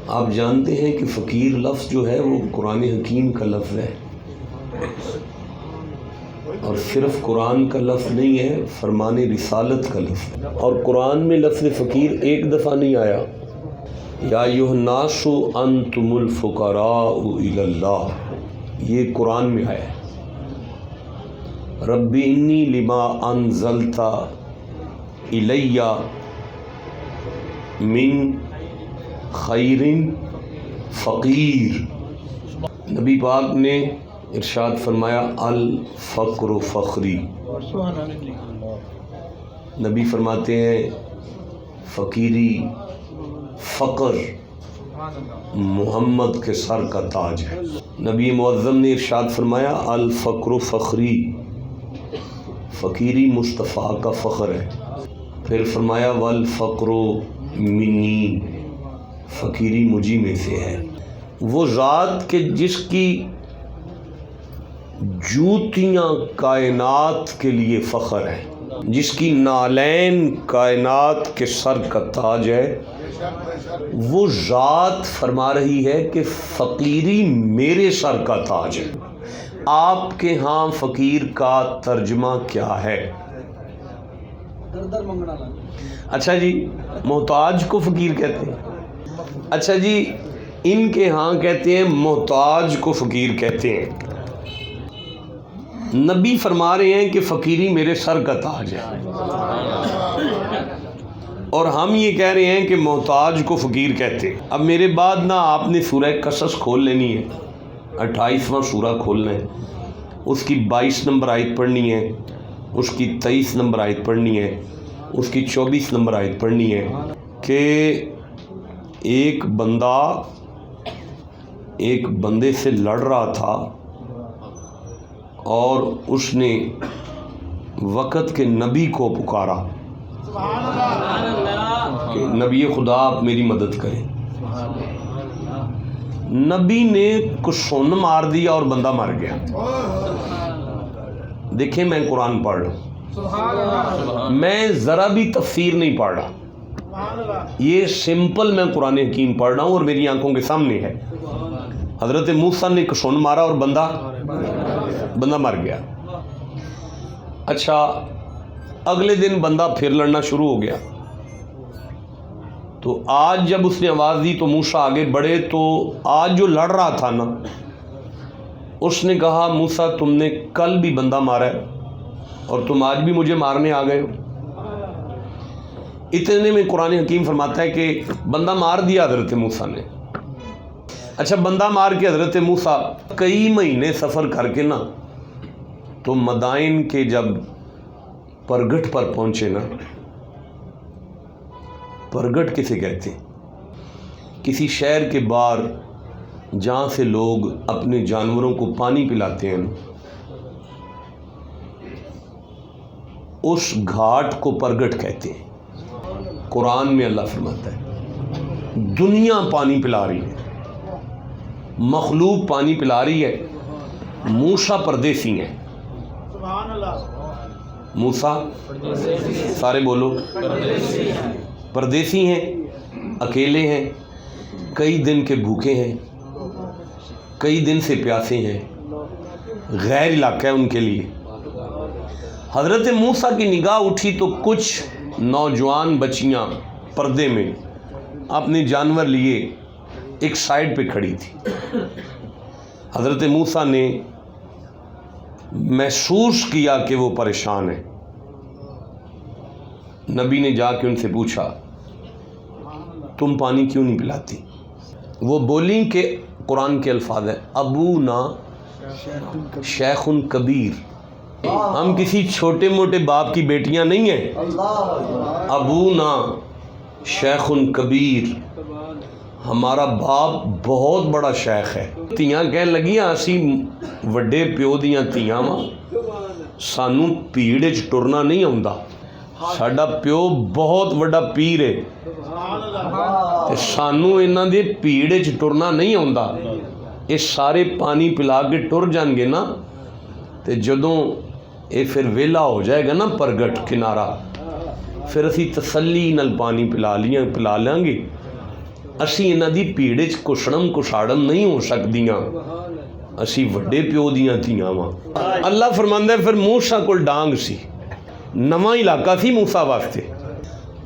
آپ جانتے ہیں کہ فقیر لفظ جو ہے وہ قرآن حکیم کا لفظ ہے، اور صرف قرآن کا لفظ نہیں ہے، فرمان رسالت کا لفظ ہے۔ اور قرآن میں لفظ فقیر ایک دفعہ نہیں آیا، یا ایھا الناس انتم الفقراء الی اللہ، یہ قرآن میں آیا ہے۔ رب انی لما انزلت الی من خیر فقیر۔ نبی پاک نے ارشاد فرمایا الفقر فخری۔ نبی فرماتے ہیں فقیری، فقر محمد کے سر کا تاج ہے۔ نبی معظم نے ارشاد فرمایا الفقر فخری، فقیری مصطفیٰ کا فخر ہے۔ پھر فرمایا والفقر منی، فقیری مجھی میں سے ہے۔ وہ ذات کہ جس کی جوتیاں کائنات کے لیے فخر ہے، جس کی نالین کائنات کے سر کا تاج ہے، وہ ذات فرما رہی ہے کہ فقیری میرے سر کا تاج ہے۔ آپ کے ہاں فقیر کا ترجمہ کیا ہے؟ اچھا جی، محتاج کو فقیر کہتے ہیں۔ اچھا جی، ان کے ہاں کہتے ہیں محتاج کو فقیر کہتے ہیں۔ نبی فرما رہے ہیں کہ فقیری میرے سر کا تاج ہے، اور ہم یہ کہہ رہے ہیں کہ محتاج کو فقیر کہتے ہیں۔ اب میرے بعد نا آپ نے سورہ قصص کھول لینی ہے، 28واں سورہ کھولنا ہے، اس کی 22 نمبر آیت پڑھنی ہے، اس کی 23 نمبر آیت پڑھنی ہے، اس کی 24 نمبر آیت پڑھنی ہے کہ ایک بندہ ایک بندے سے لڑ رہا تھا، اور اس نے وقت کے نبی کو پکارا کہ نبی خدا آپ میری مدد کریں۔ نبی نے کسون مار دیا اور بندہ مر گیا۔ دیکھیں میں قرآن پڑھ رہا ہوں، میں ذرا بھی تفسیر نہیں پڑھ رہا، یہ سمپل میں قرآن حکیم پڑھ رہا ہوں اور میری آنکھوں کے سامنے ہے۔ حضرت موسیٰ نے کسون مارا اور بندہ مر گیا۔ اچھا، اگلے دن بندہ پھر لڑنا شروع ہو گیا، تو آج جب اس نے آواز دی تو موسیٰ آگے بڑھے، تو آج جو لڑ رہا تھا نا، اس نے کہا موسیٰ تم نے کل بھی بندہ مارا ہے اور تم آج بھی مجھے مارنے آ گئے ہو۔ اتنے میں قرآن حکیم فرماتا ہے کہ بندہ مار دیا حضرت موسیٰ نے۔ اچھا، بندہ مار کے حضرت موسیٰ کئی مہینے سفر کر کے نا تو مدائن کے جب پرگٹ پر پہنچے نا، پرگٹ کسے کہتے ہیں؟ کسی شہر کے باہر جہاں سے لوگ اپنے جانوروں کو پانی پلاتے ہیں، اس گھاٹ کو پرگٹ کہتے ہیں۔ قرآن میں اللہ فرماتا ہے دنیا پانی پلا رہی ہے، مخلوق پانی پلا رہی ہے، موسیٰ پردیسی ہیں۔ موسیٰ سارے بولو، پردیسی ہیں، اکیلے ہیں، کئی دن کے بھوکے ہیں، کئی دن سے پیاسے ہیں، غیر علاقہ ہے ان کے لیے۔ حضرت موسیٰ کی نگاہ اٹھی تو کچھ نوجوان بچیاں پردے میں اپنے جانور لیے ایک سائڈ پہ کھڑی تھی۔ حضرت موسیٰ نے محسوس کیا کہ وہ پریشان ہیں۔ نبی نے جا کے ان سے پوچھا تم پانی کیوں نہیں پلاتی؟ وہ بولیں کہ قرآن کے الفاظ ہے ابونا شیخ کبیر، ہم کسی چھوٹے موٹے باپ کی بیٹیاں نہیں ہیں، ابونا شیخ کبیر، ہمارا باپ بہت بڑا شیخ ہے۔ تیاں کہنے لگیاں اسی وڈے پیو دیاں تیاں وا، سانوں پیڑ وچ ٹرنا نہیں آਉਂਦਾ، ساڈا پیو بہت وڈا پیر ہے تے سانوں انہاں دے پیڑ وچ ٹرنا نہیں آਉਂਦਾ۔ یہ سارے پانی پلا کے ٹر جان گے نا، تے جدوں یہ پھر ویلا ہو جائے گا نا پرگٹ کنارہ، پھر اسی تسلی نال پانی پلا لیں گے ਅਸੀਂ ਇਹਨਾਂ ਦੀ ਭੀੜ 'ਚ ਕੁਛੜਮ ਕੁਛਾੜਮ ਨਹੀਂ ਹੋ ਸਕਦੀਆਂ, ਅਸੀਂ ਵੱਡੇ ਪਿਓ ਦੀਆਂ ਧੀਆਂ ਵਾਂ। ਅੱਲਾ ਫਰਮਾਂਦਾ ਫਿਰ ਮੂਸਾ ਕੋਲ ਡਾਂਗ ਸੀ, ਨਵਾਂ ਇਲਾਕਾ ਸੀ ਮੂਸਾ ਵਾਸਤੇ।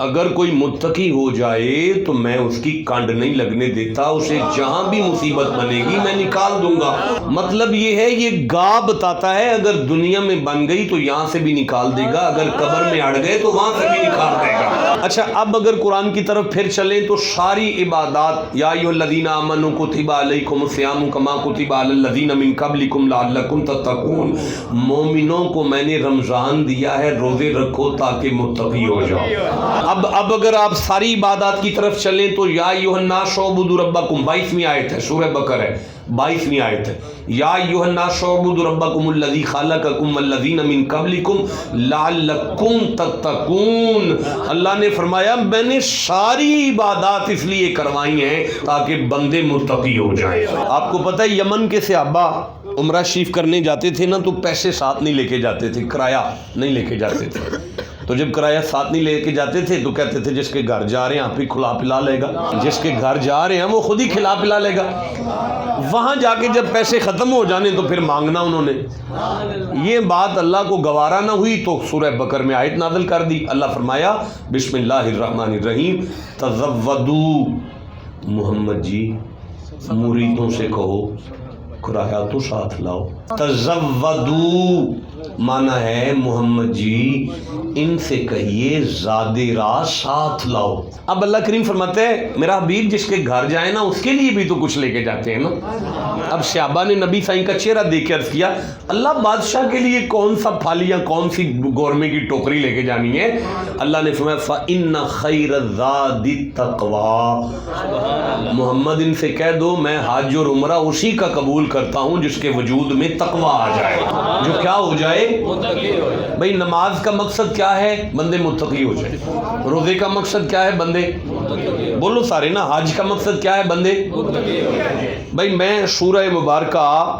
اگر کوئی متقی ہو جائے تو میں اس کی کنڈ نہیں لگنے دیتا، اسے جہاں بھی مصیبت بنے گی میں نکال دوں گا۔ مطلب یہ ہے، یہ گاہ بتاتا ہے اگر دنیا میں بن گئی تو یہاں سے بھی نکال دے گا، اگر قبر میں اڑ گئے تو وہاں سے بھی نکال دے گا۔ اچھا، اب اگر قرآن کی طرف پھر چلیں تو ساری عبادات، یا ایھا الذین آمنوا کتب علیکم الصیام کما کتب علی الذین من قبلکم لعلکم تتقون، مومنوں کو میں نے رمضان دیا ہے، روزے رکھو تاکہ متقی ہو جاؤ۔ اب اگر آپ ساری عبادات کی طرف چلیں تو یا ایھا الناس اعبدوا ربکم، 22ویں آیت ہے، سورہ بقرہ ہے، 22ویں آیت ہے، یا ایھا الناس اعبدوا ربکم الذی خلقکم والذین من قبلکم لعلکم تتقون۔ اللہ نے فرمایا میں نے ساری عبادات اس لیے کروائی ہیں تاکہ بندے متقی ہو جائیں۔ آپ کو پتہ ہے یمن کے صحابہ عمرہ شریف کرنے جاتے تھے نا تو پیسے ساتھ نہیں لے کے جاتے تھے، کرایہ نہیں لے کے جاتے تھے۔ تو جب کرایہ ساتھ نہیں لے کے جاتے تھے تو کہتے تھے جس کے گھر جا رہے ہیں آپ ہی کھلا پلا لے گا، جس کے گھر جا رہے ہیں وہ خود ہی کھلا پلا لے گا۔ وہاں جا کے جب پیسے ختم ہو جانے تو پھر مانگنا انہوں نے۔ یہ بات اللہ کو گوارا نہ ہوئی تو سورہ بقرہ میں آیت نازل کر دی۔ اللہ فرمایا بسم اللہ الرحمن الرحیم، تزودوا، محمد جی مریدوں سے کہو کرایہ تو ساتھ لاؤ۔ تزودوا مانا ہے محمد جی ان سے کہیے زاد راہ ساتھ لاؤ۔ اب اللہ کریم فرماتے ہیں میرا حبیب جس کے گھر جائے نا اس کے لیے بھی تو کچھ لے کے جاتے ہیں نا۔ اب صحابہ نے نبی سائیں کا چہرہ دیکھ کے عرض کیا اللہ بادشاہ کے لیے کون سا پھالیاں کون سی گورمے کی ٹوکری لے کے جانی ہے؟ اللہ نے فرمایا فَإِنَّ خَيْرَ الزَّادِ التَّقْوَىٰ، محمد ان سے کہہ دو میں حج اور عمرہ اسی کا قبول کرتا ہوں جس کے وجود میں تقویٰ آ جائے، جو کیا ہو جائے؟ بھئی نماز کا مقصد کیا ہے؟ بندے متقی ہو جائے۔ روزے کا مقصد کیا ہے؟ بندے بولو سارے نا۔ حج کا مقصد کیا ہے؟ بندے۔ بھئی میں سورہ مبارکہ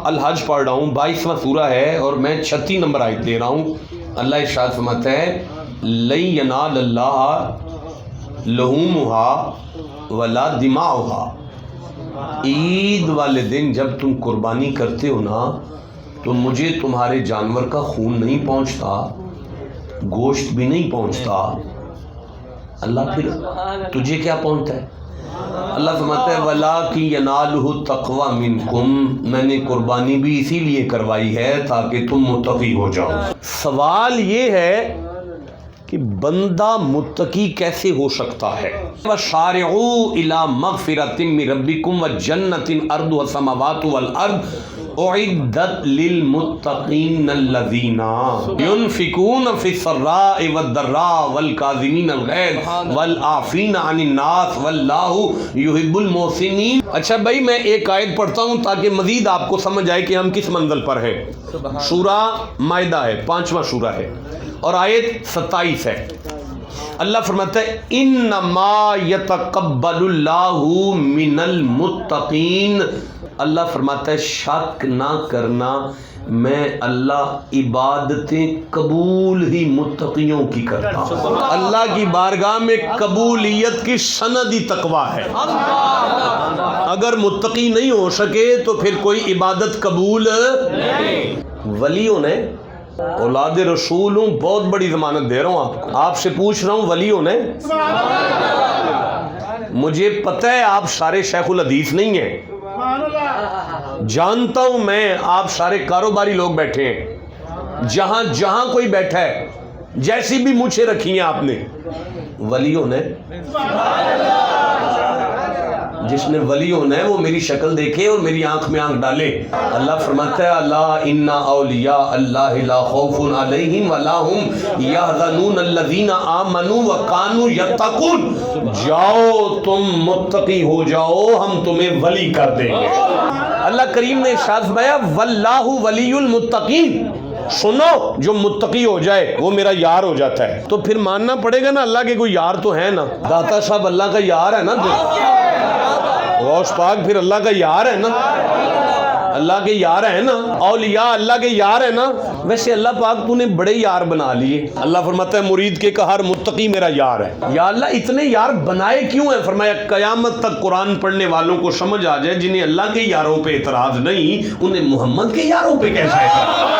الحج پڑھ رہا ہوں، 22واں سورہ ہے اور میں 36 نمبر آیت لے رہا ہوں۔ اللہ ارشاد فرماتا ہے لن ینال اللہ لحومها ولا دماؤها، عید والے دن جب تم قربانی کرتے ہو نا تو مجھے تمہارے جانور کا خون نہیں پہنچتا، گوشت بھی نہیں پہنچتا۔ اللہ پھر تجھے کیا پہنچتا ہے؟ اللہ فرماتا ہے وَلَٰكِن يَنَالُهُ التَّقْوَىٰ مِنْكُمْ، میں نے قربانی بھی اسی لیے کروائی ہے تاکہ تم متقی ہو جاؤ۔ سوال یہ ہے کہ بندہ متقی کیسے ہو سکتا ہے؟ وَسَارِعُوا إِلَىٰ مَغْفِرَةٍ مِّن رَّبِّكُمْ وَجَنَّةٍ أَرْضُهَا السَّمَاوَاتُ وَالْأَرْضُ أُعِدَّتْ لِلْمُتَّقِينَ الَّذِينَ يُنْفِقُونَ فِي السَّرَّاءِ وَالضَّرَّاءِ وَالْكَاظِمِينَ الْغَيْظَ وَالْعَافِينَ عَنِ النَّاسِ وَاللَّهُ يُحِبُّ الْمُحْسِنِينَ۔ اچھا بھائی میں ایک آیت پڑھتا ہوں تاکہ مزید آپ کو سمجھ آئے کہ ہم کس منزل پر ہیں۔ سورہ مائدہ ہے، 5واں سورہ ہے اور آیت 27 ہے۔ اللہ فرماتا ہے انما یتقبل اللہ من المتقین، اللہ فرماتا ہے شک نہ کرنا میں اللہ عبادتیں قبول ہی متقیوں کی کرتا ہوں۔ اللہ کی بارگاہ میں قبولیت کی سند ہی تقویٰ ہے۔ اگر متقی نہیں ہو سکے تو پھر کوئی عبادت قبول نہیں۔ ولیوں نے اولاد رسول ہوں، بہت بڑی ضمانت دے رہا ہوں آپ کو، آپ سے پوچھ رہا ہوں ولیوں نے، مجھے پتہ ہے آپ سارے شیخ الحدیث نہیں ہیں، جانتا ہوں میں آپ سارے کاروباری لوگ بیٹھے ہیں، جہاں جہاں کوئی بیٹھا ہے جیسی بھی مجھے رکھی ہیں آپ نے، ولیوں نے جس نے ولی ہونا ہے وہ میری شکل دیکھے اور میری آنکھ میں آنکھ ڈالے۔ اللہ فرماتا ہے اللہ ان اولیاء اللہ لا خوف علیہم ولا هم یحزنون الذین آمنوا وکانوا یتقون، جاؤ تم متقی ہو جاؤ ہم تمہیں ولی کر دیں گے۔ اللہ کریم نے ارشاد فرمایا واللہ ولی المتقین، سنو جو متقی ہو جائے وہ میرا یار ہو جاتا ہے۔ تو پھر ماننا پڑے گا نا اللہ کے کوئی یار تو ہے نا، داتا صاحب اللہ کا یار ہے نا، غوث پاک پھر اللہ کا یار ہے نا، اللہ کے یار ہے نا، اولیاء اللہ کے یار ہے نا۔ ویسے اللہ پاک تو نے بڑے یار بنا لیے. اللہ فرماتا ہے مرید کے کا ہر متقی میرا یار ہے. یا اللہ اتنے یار بنائے کیوں ہیں؟ فرمایا قیامت تک قرآن پڑھنے والوں کو سمجھ آ جائے جنہیں اللہ کے یاروں پہ اعتراض نہیں انہیں محمد کے یاروں پہ کیسا ہے.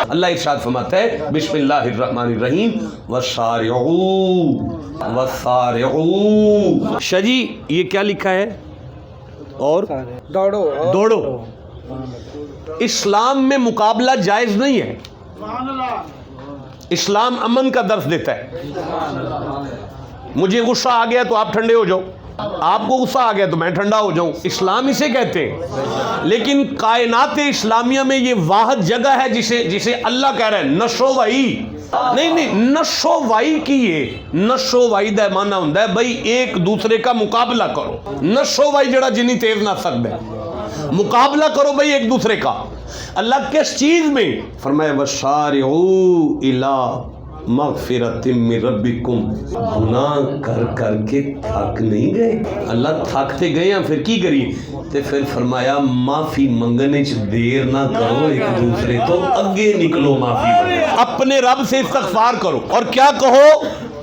اللہ ارشاد فرماتا ہے بسم اللہ الرحمن الرحیم وَالسَّارِعُوا وَالسَّارِعُوا. شجی یہ کیا لکھا ہے؟ اور دوڑو. اسلام میں مقابلہ جائز نہیں ہے. اسلام امن کا درس دیتا ہے. مجھے غصہ آ گیا تو آپ ٹھنڈے ہو جاؤ, آپ کو غصہ آ گیا تو میں ٹھنڈا ہو جاؤں. اسلام اسے کہتے ہیں. لیکن کائنات اسلامیہ میں یہ واحد جگہ ہے جسے اللہ کہہ رہا ہے نشو وائی. نہیں نشو وائی کی یہ نشو وائی دا معنی ہوندا ہے بھائی ایک دوسرے کا مقابلہ کرو. نشو وائی جڑا جنی تیز نہ سکتا ہے, مقابلہ کرو بھائی ایک دوسرے کا. اللہ کس چیز میں؟ فرمایا وَسَارِعُوا إِلَىٰ مغفرت من ربکم. گناہ کر کر کے تھک نہیں گئے. اللہ تھکتے گئے ہیں پھر کی کریے؟ تے پھر فرمایا معافی منگنے چ دیر نہ کرو, ایک دوسرے تو اگے نکلو معافی. اپنے رب سے استغفار کرو اور کیا کہو؟